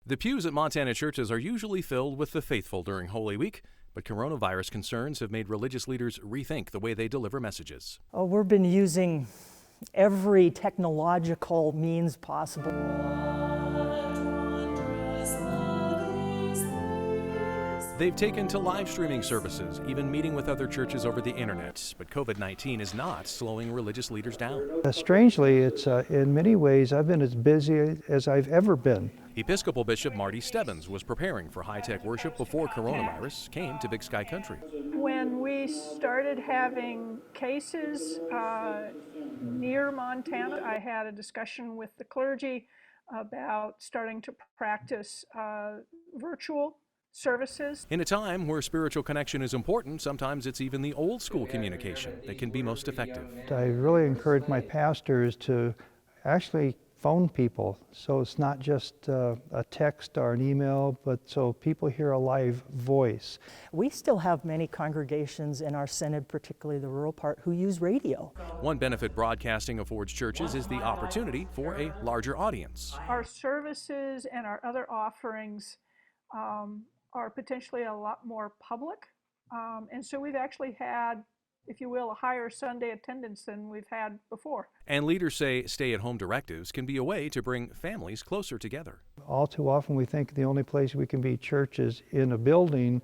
The pews at Montana churches are usually filled with the faithful during Holy Week, but coronavirus concerns have made religious leaders rethink the way they deliver messages. We've been using every technological means possible. They've taken to live streaming services, even meeting with other churches over the internet. But COVID-19 is not slowing religious leaders down. Strangely, it's in many ways, I've been as busy as I've ever been. Episcopal Bishop Marty Stebbins was preparing for high-tech worship before coronavirus came to Big Sky Country. When we started having cases near Montana, I had a discussion with the clergy about starting to practice virtual services. In a time where spiritual connection is important, sometimes it's even the old school communication that can be most effective. I really encourage my pastors to actually phone people, so it's not just a text or an email, but so people hear a live voice. We still have many congregations in our synod, particularly the rural part, who use radio. One benefit broadcasting affords churches is the opportunity for a larger audience. Our services and our other offerings are potentially a lot more public, and so we've actually had, if you will, a higher Sunday attendance than we've had before. And leaders say stay-at-home directives can be a way to bring families closer together. All too often we think the only place we can be church is in a building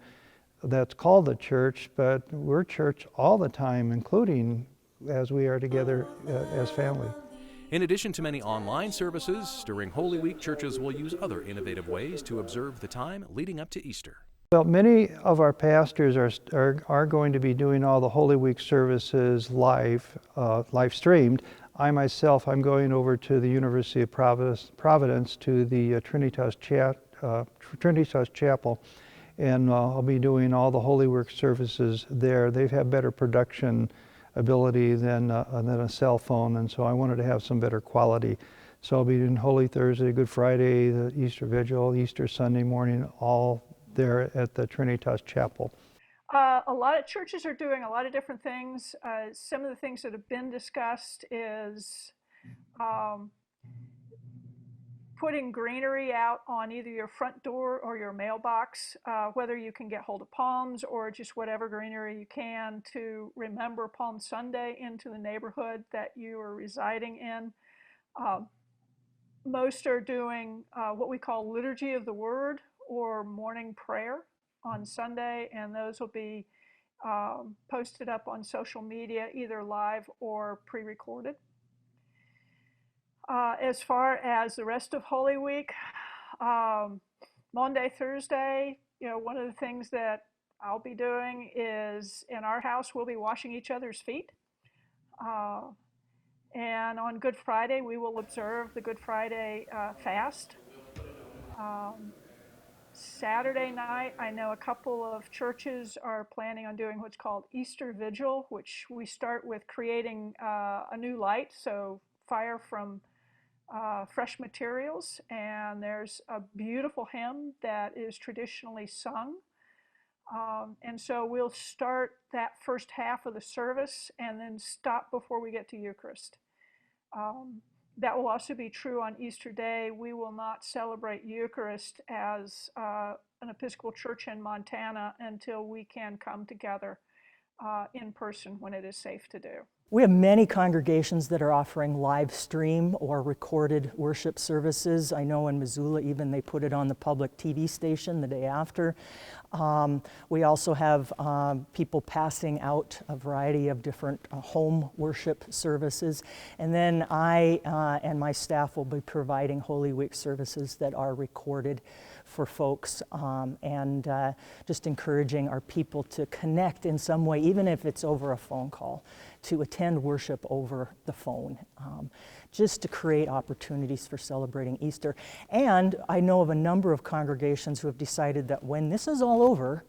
that's called a church, but we're church all the time, including as we are together as family. In addition to many online services, during Holy Week, churches will use other innovative ways to observe the time leading up to Easter. Well, many of our pastors are going to be doing all the Holy Week services live streamed. I myself, I'm going over to the University of Providence to the Trinitas Chapel, and I'll be doing all the Holy Week services there. They've had better production ability than a cell phone, and so I wanted to have some better quality. So I'll be doing Holy Thursday, Good Friday, the Easter Vigil, Easter Sunday morning, all there at the Trinitas Chapel. A lot of churches are doing a lot of different things. Some of the things that have been discussed is putting greenery out on either your front door or your mailbox, whether you can get hold of palms or just whatever greenery you can to remember Palm Sunday into the neighborhood that you are residing in. Most are doing what we call Liturgy of the Word or morning prayer on Sunday, and those will be posted up on social media, either live or pre-recorded. As far as the rest of Holy Week, Monday, Thursday, one of the things that I'll be doing is in our house, we'll be washing each other's feet. And on Good Friday, we will observe the Good Friday fast. Saturday night, I know a couple of churches are planning on doing what's called Easter Vigil, which we start with creating a new light, so fire from fresh materials, and there's a beautiful hymn that is traditionally sung. And so we'll start that first half of the service and then stop before we get to Eucharist. That will also be true on Easter Day. We will not celebrate Eucharist as an Episcopal church in Montana until we can come together in person when it is safe to do. We have many congregations that are offering live stream or recorded worship services. I know in Missoula even they put it on the public TV station the day after. We also have people passing out a variety of different home worship services. And then I and my staff will be providing Holy Week services that are recorded for folks, and just encouraging our people to connect in some way, even if it's over a phone call, to attend worship over the phone, just to create opportunities for celebrating Easter. And I know of a number of congregations who have decided that when this is all over,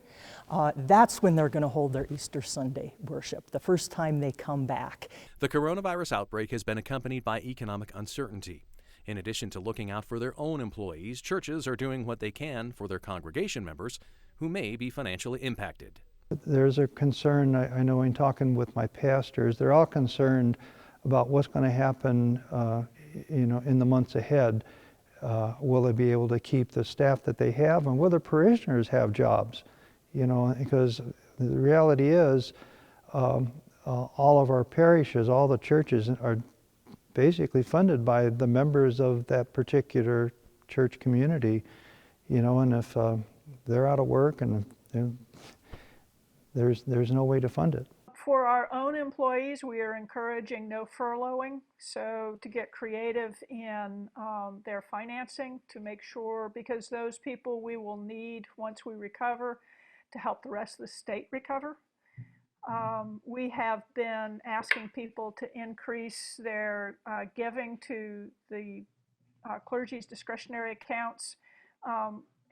that's when they're going to hold their Easter Sunday worship, the first time they come back. The coronavirus outbreak has been accompanied by economic uncertainty. In addition to looking out for their own employees, churches are doing what they can for their congregation members who may be financially impacted. There's a concern, I know in talking with my pastors, they're all concerned about what's going to happen in the months ahead. Will they be able to keep the staff that they have, and will their parishioners have jobs? You know, because the reality is all of our parishes, all the churches are basically funded by the members of that particular church community, you know, and if they're out of work and there's no way to fund it. For our own employees, we are encouraging no furloughing, so to get creative in their financing to make sure, because those people we will need once we recover to help the rest of the state recover. We have been asking people to increase their giving to the clergy's discretionary accounts,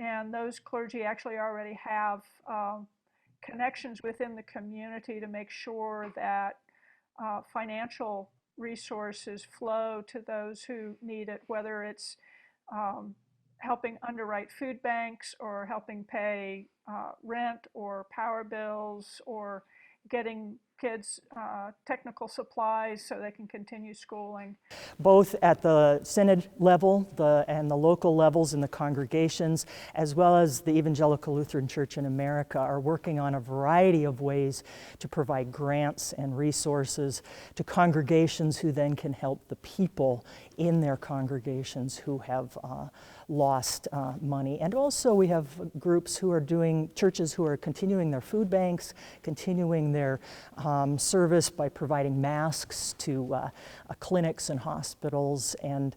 and those clergy actually already have connections within the community to make sure that financial resources flow to those who need it, whether it's helping underwrite food banks or helping pay rent or power bills or getting kids technical supplies so they can continue schooling. Both at the synod level and the local levels in the congregations, as well as the Evangelical Lutheran Church in America, are working on a variety of ways to provide grants and resources to congregations who then can help the people in their congregations who have lost money. And also we have groups who are doing, churches who are continuing their food banks, continuing their service by providing masks to clinics and hospitals. And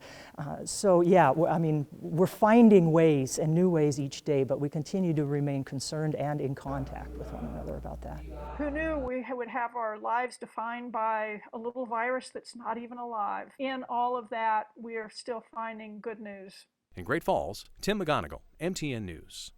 so, yeah, I mean, we're finding ways and new ways each day, but we continue to remain concerned and in contact with one another about that. Who knew we would have our lives defined by a little virus that's not even alive? In all of that, we are still finding good news. In Great Falls, Tim McGonigal, MTN News.